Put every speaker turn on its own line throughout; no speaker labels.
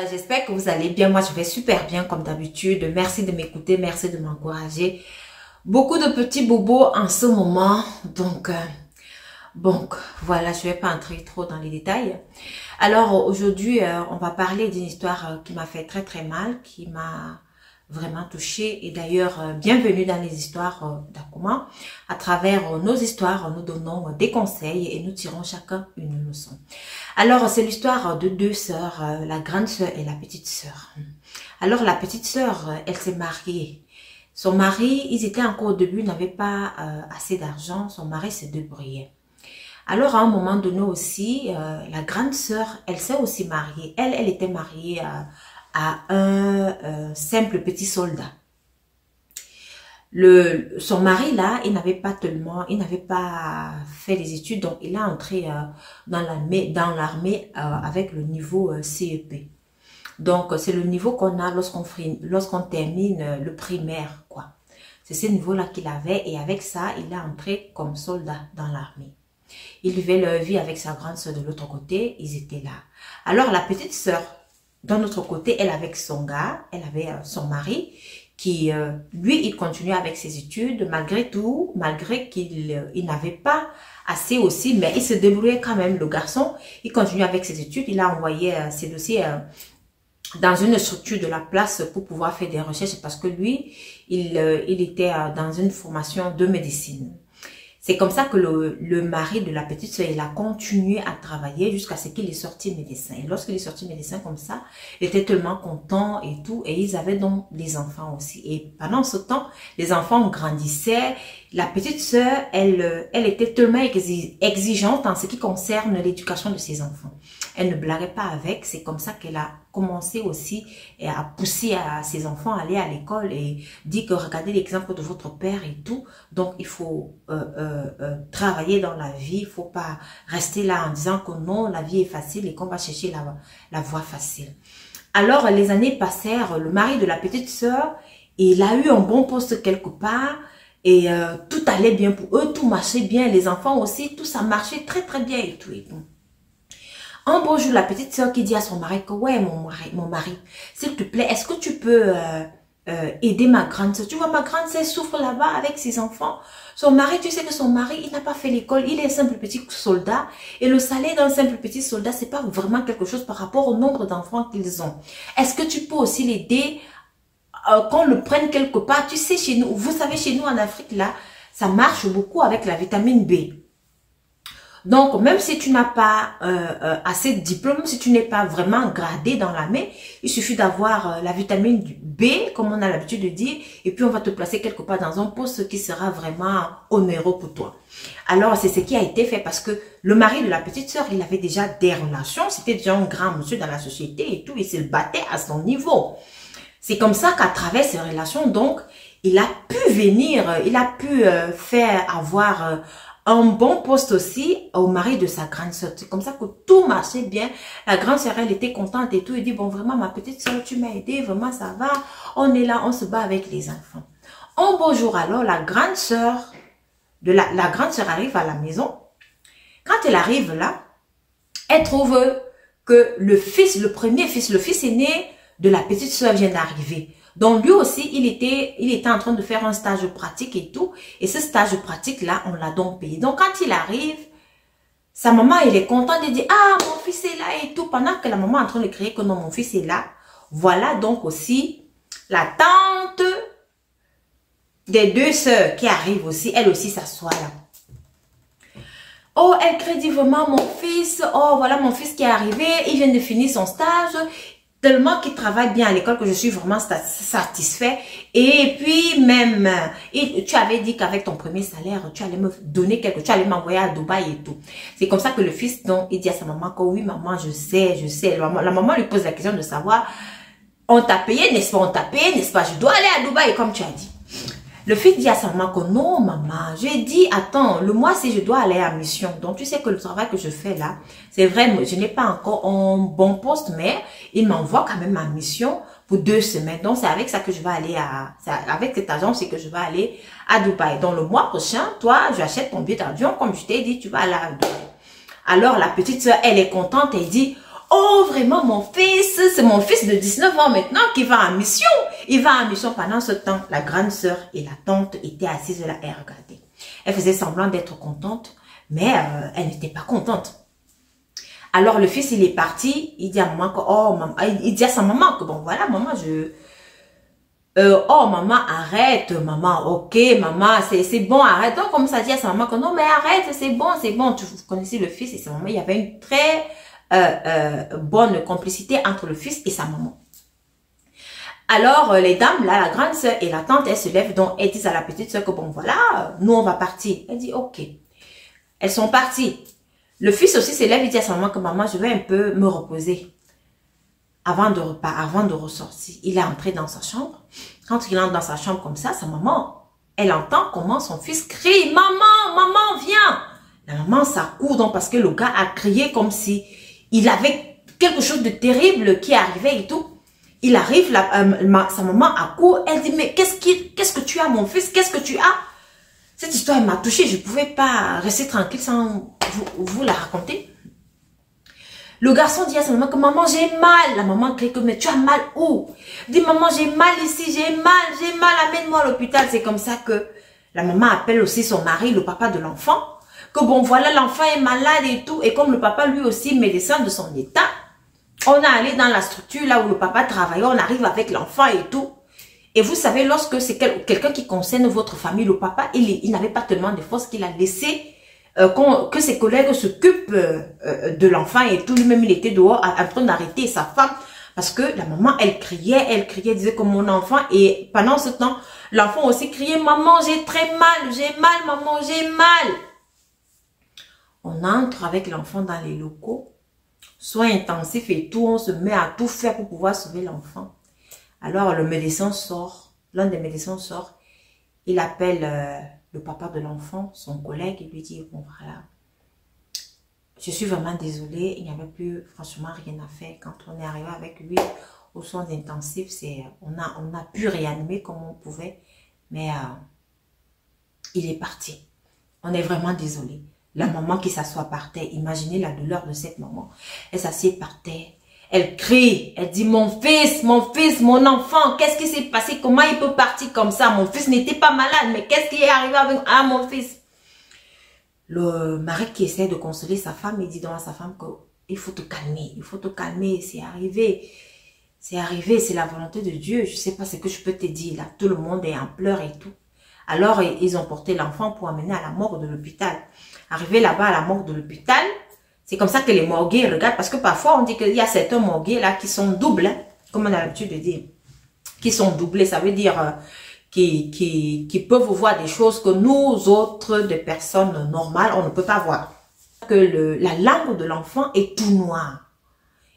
J'espère que vous allez bien. Moi, je vais super bien comme d'habitude. Merci de m'écouter, merci de m'encourager. Beaucoup de petits bobos en ce moment. Donc, voilà, je vais pas entrer trop dans les détails. Alors, aujourd'hui, on va parler d'une histoire qui m'a fait très très mal, qui m'a vraiment touchée. Et d'ailleurs, bienvenue dans les histoires d'Akuma. À travers nos histoires, nous donnons des conseils et nous tirons chacun une leçon. Alors, c'est l'histoire de deux sœurs, la grande sœur et la petite sœur. Alors, la petite sœur, elle s'est mariée. Son mari, ils étaient encore au début, n'avaient pas assez d'argent. Son mari se débrouillait. Alors, à un moment donné aussi, la grande sœur, elle s'est aussi mariée. Elle était mariée à un simple petit soldat. Son mari là, il n'avait pas fait les études, donc il a entré dans l'armée avec le niveau CEP. Donc c'est le niveau qu'on a lorsqu'on termine le primaire, quoi. C'est ce niveau-là qu'il avait, et avec ça, il est entré comme soldat dans l'armée. Ils vivaient leur vie avec sa grande sœur de l'autre côté, ils étaient là. Alors la petite sœur, d'un autre côté, elle avec son gars, elle avait son mari, qui, lui, il continuait avec ses études, malgré tout, malgré qu'il n'avait pas assez aussi, mais il se débrouillait quand même, le garçon, il continuait avec ses études, il a envoyé ses dossiers dans une structure de la place pour pouvoir faire des recherches, parce que lui, il était dans une formation de médecine. C'est comme ça que le mari de la petite sœur, il a continué à travailler jusqu'à ce qu'il est sorti médecin. Et lorsqu'il est sorti médecin comme ça, il était tellement content et tout. Et ils avaient donc des enfants aussi. Et pendant ce temps, les enfants grandissaient. La petite sœur, elle était tellement exigeante en ce qui concerne l'éducation de ses enfants. Elle ne blaguait pas avec. C'est comme ça qu'elle a commencé aussi à pousser à ses enfants à aller à l'école et dit que regardez l'exemple de votre père et tout. Donc, il faut travailler dans la vie. Il faut pas rester là en disant que non, la vie est facile et qu'on va chercher la voie facile. Alors, les années passèrent. Le mari de la petite sœur, il a eu un bon poste quelque part. Et tout allait bien pour eux, tout marchait bien, les enfants aussi, tout ça marchait très très bien et tout et tout. Un beau jour, la petite sœur qui dit à son mari que ouais, mon mari, s'il te plaît, est-ce que tu peux aider ma grande sœur? Tu vois, ma grande sœur souffre là-bas avec ses enfants. Son mari, tu sais que son mari, il n'a pas fait l'école, il est un simple petit soldat. Et le salaire d'un simple petit soldat, c'est pas vraiment quelque chose par rapport au nombre d'enfants qu'ils ont. Est-ce que tu peux aussi l'aider qu'on le prenne quelque part? Tu sais, chez nous, vous savez, chez nous en Afrique, là, ça marche beaucoup avec la vitamine B. Donc, même si tu n'as pas assez de diplôme, si tu n'es pas vraiment gradé dans la main, il suffit d'avoir la vitamine B, comme on a l'habitude de dire, et puis on va te placer quelque part dans un poste qui sera vraiment onéreux pour toi. Alors, c'est ce qui a été fait parce que le mari de la petite sœur, il avait déjà des relations, c'était déjà un grand monsieur dans la société et tout, il se battait à son niveau. C'est comme ça qu'à travers ces relations, donc, il a pu venir, il a pu faire avoir un bon poste aussi au mari de sa grande sœur. C'est comme ça que tout marchait bien. La grande sœur, elle était contente et tout. Elle dit, bon, vraiment, ma petite sœur, tu m'as aidé, vraiment, ça va. On est là, on se bat avec les enfants. Un beau jour, alors, la grande sœur arrive à la maison. Quand elle arrive là, elle trouve que le fils aîné de la petite sœur vient d'arriver. Donc lui aussi, il était en train de faire un stage pratique et tout. Et ce stage pratique-là, on l'a donc payé. Donc quand il arrive, sa maman, elle est contente de dire, ah, mon fils est là et tout. Pendant que la maman est en train de crier que non, mon fils est là. Voilà donc aussi la tante des deux sœurs qui arrive aussi. Elle aussi s'assoit là. Oh, elle crie, dit vraiment, mon fils, oh, voilà mon fils qui est arrivé. Il vient de finir son stage. Tellement qu'il travaille bien à l'école que je suis vraiment satisfait. Et puis même, tu avais dit qu'avec ton premier salaire, tu allais me donner tu allais m'envoyer à Dubaï et tout. C'est comme ça que le fils, donc, il dit à sa maman que oui, maman, je sais. La maman lui pose la question de savoir, on t'a payé, n'est-ce pas? On t'a payé, n'est-ce pas? Je dois aller à Dubaï, comme tu as dit. Le fils dit à sa maman que non, maman, j'ai dit, attends, le mois, si je dois aller à mission. Donc, tu sais que le travail que je fais là, c'est vrai, je n'ai pas encore un bon poste, mais il m'envoie quand même à mission pour 2 semaines. Donc, c'est avec ça que je vais aller avec cet argent, c'est que je vais aller à Dubaï. Donc, le mois prochain, toi, j'achète ton billet d'avion, comme je t'ai dit, tu vas aller à Dubaï. Alors, la petite sœur, elle est contente, elle dit, oh vraiment mon fils, c'est mon fils de 19 ans maintenant qui va en mission. Il va en mission. Pendant ce temps, la grande sœur et la tante étaient assises là et regardaient. Elle faisait semblant d'être contente, mais elle n'était pas contente. Alors le fils, il est parti, il dit à maman que, oh maman, il dit à sa maman que, bon voilà maman, oh maman, arrête maman, ok maman, c'est bon, arrête. Donc comme ça dit à sa maman que non mais arrête, c'est bon, c'est bon. Vous connaissez le fils et sa maman, il y avait une très bonne complicité entre le fils et sa maman. Alors les dames, là, la grande sœur et la tante, elles se lèvent, donc elles disent à la petite sœur que bon voilà, nous on va partir. Elle dit ok. Elles sont parties. Le fils aussi se lève et dit à sa maman que maman, je vais un peu me reposer avant de ressortir. Il est entré dans sa chambre. Quand il entre dans sa chambre comme ça, sa maman, elle entend comment son fils crie, maman, maman, viens. La maman s'accourt donc parce que le gars a crié comme si il avait quelque chose de terrible qui arrivait et tout. Il arrive, sa maman accourt, elle dit, mais qu'est-ce que tu as mon fils, qu'est-ce que tu as? Cette histoire m'a touchée, je ne pouvais pas rester tranquille sans vous la raconter. Le garçon dit à sa maman que maman j'ai mal. La maman crie que mais tu as mal où? Dit maman j'ai mal ici, j'ai mal, amène-moi à l'hôpital. C'est comme ça que la maman appelle aussi son mari, le papa de l'enfant. Que bon voilà l'enfant est malade et tout. Et comme le papa lui aussi médecin de son état, on est allé dans la structure là où le papa travaillait, on arrive avec l'enfant et tout. Et vous savez, lorsque c'est quelqu'un qui concerne votre famille, le papa, il n'avait pas tellement de force qu'il a laissé que ses collègues s'occupent de l'enfant et tout. Lui-même, il était dehors en train d'arrêter sa femme parce que la maman, elle criait, disait comme mon enfant. Et pendant ce temps, l'enfant aussi criait, maman, j'ai mal, maman, j'ai mal. On entre avec l'enfant dans les locaux, soins intensifs et tout, on se met à tout faire pour pouvoir sauver l'enfant. Alors le médecin sort, l'un des médecins sort, il appelle le papa de l'enfant, son collègue, il lui dit, bon voilà, je suis vraiment désolée, il n'y avait plus franchement rien à faire. Quand on est arrivé avec lui aux soins intensifs, on a pu réanimer comme on pouvait, mais il est parti. On est vraiment désolé. La maman qui s'assoit par terre, imaginez la douleur de cette maman, elle s'assied par terre. Elle crie, elle dit, mon fils, mon enfant, qu'est-ce qui s'est passé? Comment il peut partir comme ça? Mon fils n'était pas malade, mais qu'est-ce qui est arrivé avec mon fils? Le mari qui essaie de consoler sa femme, il dit donc à sa femme qu'il faut te calmer, c'est arrivé, c'est la volonté de Dieu, je sais pas ce que je peux te dire là, tout le monde est en pleurs et tout. Alors, ils ont porté l'enfant pour amener à la morgue de l'hôpital. Arrivé là-bas à la morgue de l'hôpital, c'est comme ça que les morguiers regardent, parce que parfois on dit qu'il y a certains morguiers là qui sont doubles, hein, comme on a l'habitude de dire, qui sont doublés, ça veut dire qui peuvent voir des choses que nous autres, des personnes normales, on ne peut pas voir. Que la langue de l'enfant est tout noir.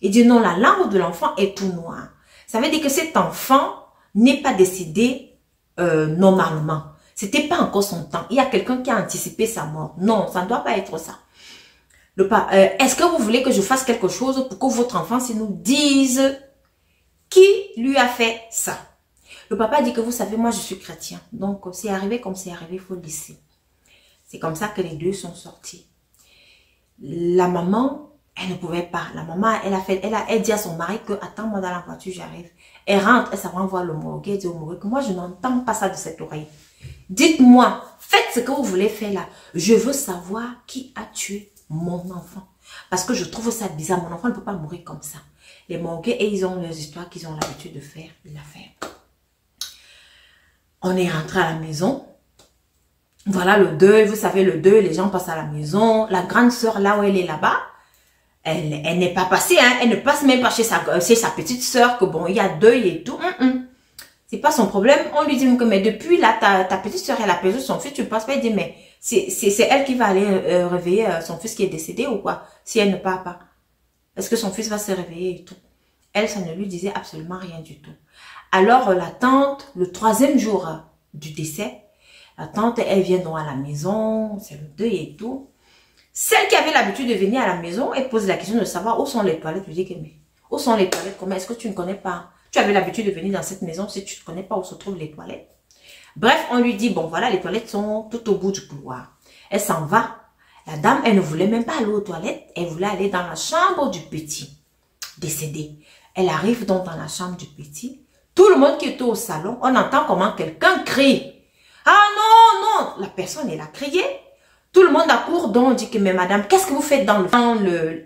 Il dit non, la langue de l'enfant est tout noir. Ça veut dire que cet enfant n'est pas décédé normalement. C'était pas encore son temps. Il y a quelqu'un qui a anticipé sa mort. Non, ça ne doit pas être ça. Est-ce que vous voulez que je fasse quelque chose pour que votre enfant nous dise qui lui a fait ça? Le papa dit que vous savez, moi je suis chrétien. Donc c'est arrivé comme c'est arrivé, il faut le laisser. C'est comme ça que les deux sont sortis. La maman, elle ne pouvait pas. La maman, elle dit à son mari que attends-moi dans la voiture, j'arrive. Elle rentre, elle s'en va voir le morgue. Elle dit au morgue que moi je n'entends pas ça de cette oreille. Dites-moi, faites ce que vous voulez faire là. Je veux savoir qui a tué mon enfant. Parce que je trouve ça bizarre. Mon enfant ne peut pas mourir comme ça. Les morgues, et ils ont leurs histoires qu'ils ont l'habitude de faire. Il l'a fait. On est rentré à la maison. Voilà le deuil. Vous savez, le deuil, les gens passent à la maison. La grande sœur, là où elle est là-bas, elle n'est pas passée. Hein, elle ne passe même pas chez sa petite sœur. Que bon, il y a deuil et tout. C'est pas son problème. On lui dit que mais depuis là, ta petite soeur, elle a perdu son fils, tu passes pas. Elle dit mais c'est elle qui va aller réveiller son fils qui est décédé ou quoi? Si elle ne part pas, est-ce que son fils va se réveiller et tout? Elle, ça ne lui disait absolument rien du tout. Alors la tante, le 3e jour du décès, la tante, elle vient donc à la maison, c'est le deuil et tout. Celle qui avait l'habitude de venir à la maison, elle pose la question de savoir où sont les toilettes. Je dis que mais où sont les toilettes? Comment est-ce que tu ne connais pas? Tu avais l'habitude de venir dans cette maison si tu ne connais pas où se trouvent les toilettes. Bref, on lui dit, bon voilà, les toilettes sont tout au bout du couloir. Elle s'en va. La dame, elle ne voulait même pas aller aux toilettes. Elle voulait aller dans la chambre du petit. décédée. Elle arrive donc dans la chambre du petit. Tout le monde qui était au salon, on entend comment quelqu'un crie. Ah non, non, la personne, elle a crié. Tout le monde accourt, donc on dit que, mais madame, qu'est-ce que vous faites dans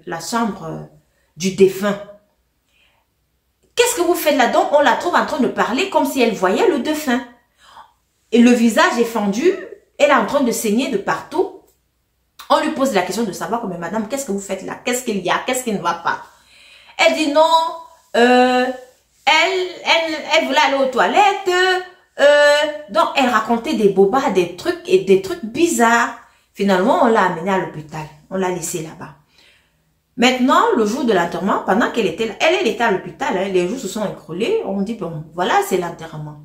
la chambre du défunt? Qu'est-ce que vous faites là? Donc on la trouve en train de parler comme si elle voyait le défunt. Et le visage est fendu, elle est en train de saigner de partout. On lui pose la question de savoir, mais madame, qu'est-ce que vous faites là? Qu'est-ce qu'il y a? Qu'est-ce qui ne va pas? Elle dit non, elle voulait aller aux toilettes. Donc, elle racontait des bobards, des trucs bizarres. Finalement, on l'a amenée à l'hôpital. On l'a laissée là-bas. Maintenant, le jour de l'enterrement, pendant qu'elle était là, elle était à l'hôpital, hein, les jours se sont écroulés. On dit, bon, voilà, c'est l'enterrement.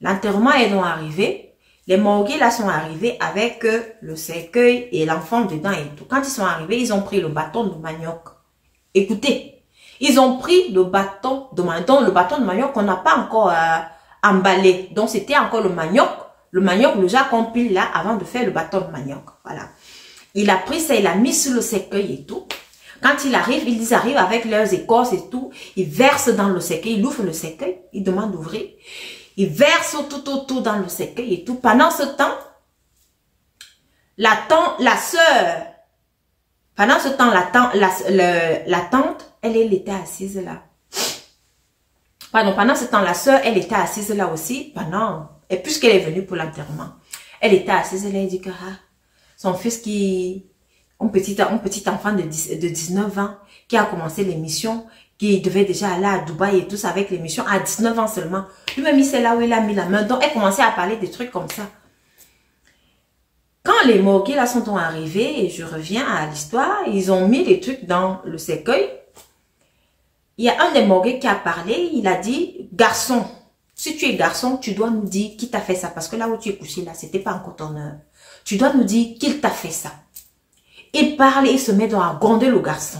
L'enterrement est donc arrivé. Les morgués là sont arrivés avec le cercueil et l'enfant dedans et tout. Quand ils sont arrivés, ils ont pris le bâton de manioc. Écoutez, ils ont pris le bâton de manioc, donc le bâton de manioc qu'on n'a pas encore emballé. Donc c'était encore le manioc, le jacques qu'on pile là avant de faire le bâton de manioc. Voilà. Il a pris ça, il a mis sur le cercueil et tout. Quand ils arrivent avec leurs écorces et tout. Ils versent dans le cercueil, ils ouvrent le cercueil, ils demandent d'ouvrir. Ils versent tout autour dans le cercueil et tout. Pendant ce temps, la tante, elle était assise là. Pardon, pendant ce temps, la sœur, elle était assise là aussi. Et puisqu'elle est venue pour l'enterrement, elle était assise là, elle dit que son fils un petit enfant de 19 ans, qui a commencé l'émission, qui devait déjà aller à Dubaï et tout ça avec l'émission à 19 ans seulement. Lui-même, c'est là où il a mis la main. Donc, elle commençait à parler des trucs comme ça. Quand les morgués là sont arrivés, et je reviens à l'histoire, ils ont mis les trucs dans le cercueil. Il y a un des morgués qui a parlé, il a dit, garçon, si tu es garçon, tu dois nous dire qui t'a fait ça. Parce que là où tu es couché là, c'était pas encore ton heure. Tu dois nous dire qui t'a fait ça. Il parle et il se met dans à gronder le garçon.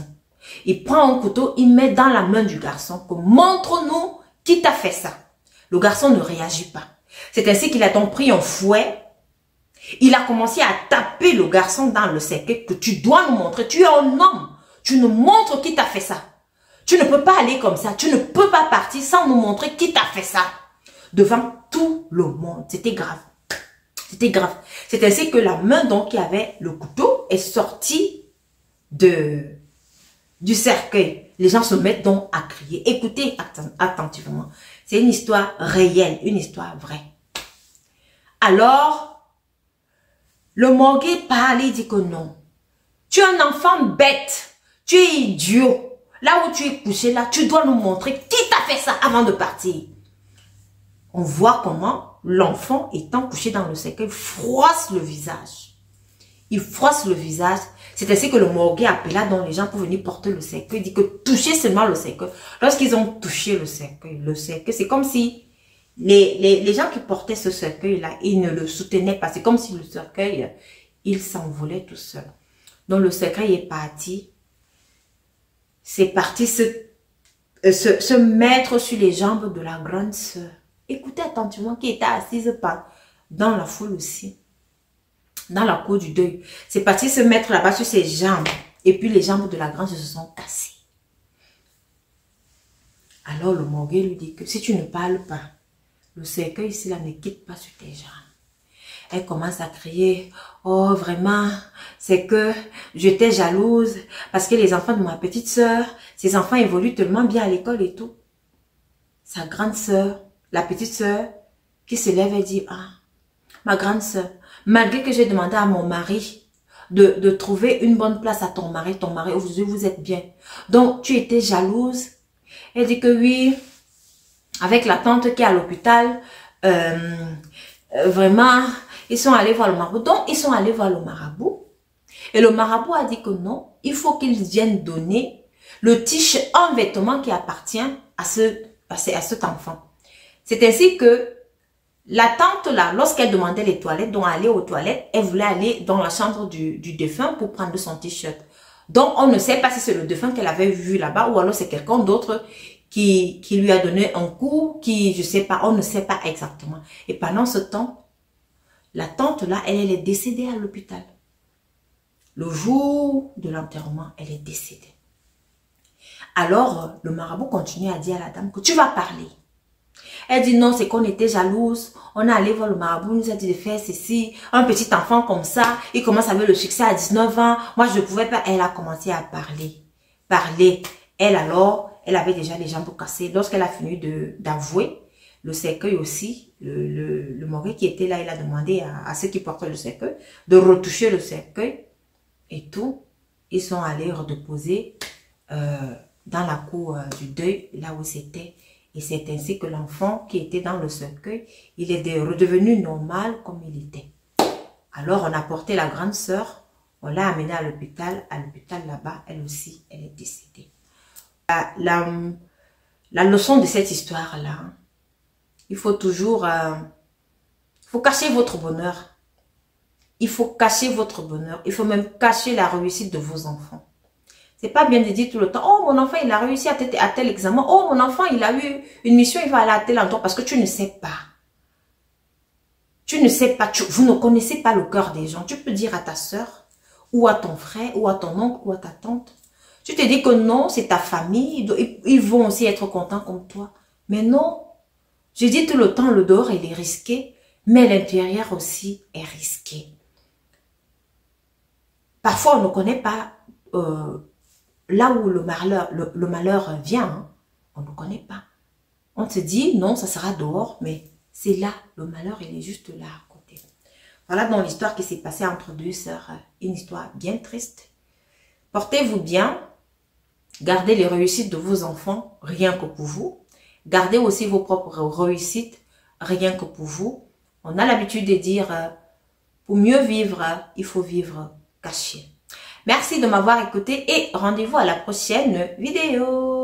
Il prend un couteau, il met dans la main du garçon que montre-nous qui t'a fait ça. Le garçon ne réagit pas. C'est ainsi qu'il a donc pris un fouet. Il a commencé à taper le garçon dans le cercueil que tu dois nous montrer. Tu es un homme. Tu nous montres qui t'a fait ça. Tu ne peux pas aller comme ça. Tu ne peux pas partir sans nous montrer qui t'a fait ça. Devant tout le monde. C'était grave. C'était grave. C'est ainsi que la main donc qui avait le couteau est sortie du cercueil. Les gens se mettent donc à crier. Écoutez attentivement. C'est une histoire réelle, une histoire vraie. Alors, le morgué parle et dit que non. Tu es un enfant bête. Tu es idiot. Là où tu es couché, là, tu dois nous montrer qui t'a fait ça avant de partir. On voit comment l'enfant, étant couché dans le cercueil, froisse le visage. Il froisse le visage. C'est ainsi que le morgué appela donc les gens pour venir porter le cercueil. Il dit que touchez seulement le cercueil. Lorsqu'ils ont touché le cercueil, c'est comme si les gens qui portaient ce cercueil-là, ils ne le soutenaient pas. C'est comme si le cercueil, il s'envolait tout seul. Donc le cercueil est parti. C'est parti se mettre sur les jambes de la grande sœur. Écoutez attentivement, qui était assise dans la foule aussi. Dans la cour du deuil. C'est parti se mettre là-bas sur ses jambes. Et puis les jambes de la grande se sont cassées. Alors le morgué lui dit que si tu ne parles pas, le cercueil ici là ne quitte pas sur tes jambes. Elle commence à crier, oh vraiment, c'est que j'étais jalouse parce que les enfants de ma petite sœur, ces enfants évoluent tellement bien à l'école et tout. Sa grande sœur, la petite sœur, qui se lève et dit, ah, ma grande sœur, malgré que j'ai demandé à mon mari de trouver une bonne place à ton mari, aujourd'hui vous êtes bien. Donc tu étais jalouse. Elle dit que oui, avec la tante qui est à l'hôpital, vraiment, ils sont allés voir le marabout. Donc, ils sont allés voir le marabout. Et le marabout a dit que non, il faut qu'ils viennent donner un vêtement qui appartient à cet enfant. C'est ainsi que la tante là, lorsqu'elle demandait les toilettes, donc aller aux toilettes, elle voulait aller dans la chambre du défunt pour prendre son t-shirt. Donc, on ne sait pas si c'est le défunt qu'elle avait vu là-bas ou alors c'est quelqu'un d'autre qui lui a donné un coup, je sais pas, on ne sait pas exactement. Et pendant ce temps, la tante là, elle est décédée à l'hôpital. Le jour de l'enterrement, elle est décédée. Alors, le marabout continue à dire à la dame que tu vas parler. Elle dit non, c'est qu'on était jalouse. On est allé voir le marabout, il nous a dit de faire ceci. Un petit enfant comme ça, il commence avec le succès à 19 ans. Moi, je ne pouvais pas. Elle a commencé à parler. Parler. Elle alors, elle avait déjà les jambes cassées. Lorsqu'elle a fini d'avouer, le cercueil aussi, le morgue qui était là, il a demandé à ceux qui portaient le cercueil de retoucher le cercueil et tout. Ils sont allés reposer dans la cour du deuil, là où c'était. Et c'est ainsi que l'enfant qui était dans le cercueil, il est redevenu normal comme il était. Alors on a porté la grande sœur, on l'a amenée à l'hôpital là-bas, elle aussi, elle est décédée. La leçon de cette histoire-là, il faut toujours, faut cacher votre bonheur. Il faut cacher votre bonheur. Il faut même cacher la réussite de vos enfants. C'est pas bien de dire tout le temps, oh mon enfant il a réussi à tel examen, oh mon enfant il a eu une mission, il va aller à tel endroit, parce que tu ne sais pas. Tu ne sais pas, vous ne connaissez pas le cœur des gens. Tu peux dire à ta soeur, ou à ton frère, ou à ton oncle, ou à ta tante. Tu te dis que non, c'est ta famille, ils vont aussi être contents comme toi. Mais non, je dis tout le temps, le dehors il est risqué, mais l'intérieur aussi est risqué. Parfois on ne connaît pas là où le malheur vient, hein, on ne connaît pas. On se dit, non, ça sera dehors, mais c'est là, le malheur, il est juste là à côté. Voilà donc l'histoire qui s'est passée entre deux sœurs, une histoire bien triste. Portez-vous bien, gardez les réussites de vos enfants, rien que pour vous. Gardez aussi vos propres réussites, rien que pour vous. On a l'habitude de dire, pour mieux vivre, il faut vivre caché. Merci de m'avoir écouté et rendez-vous à la prochaine vidéo.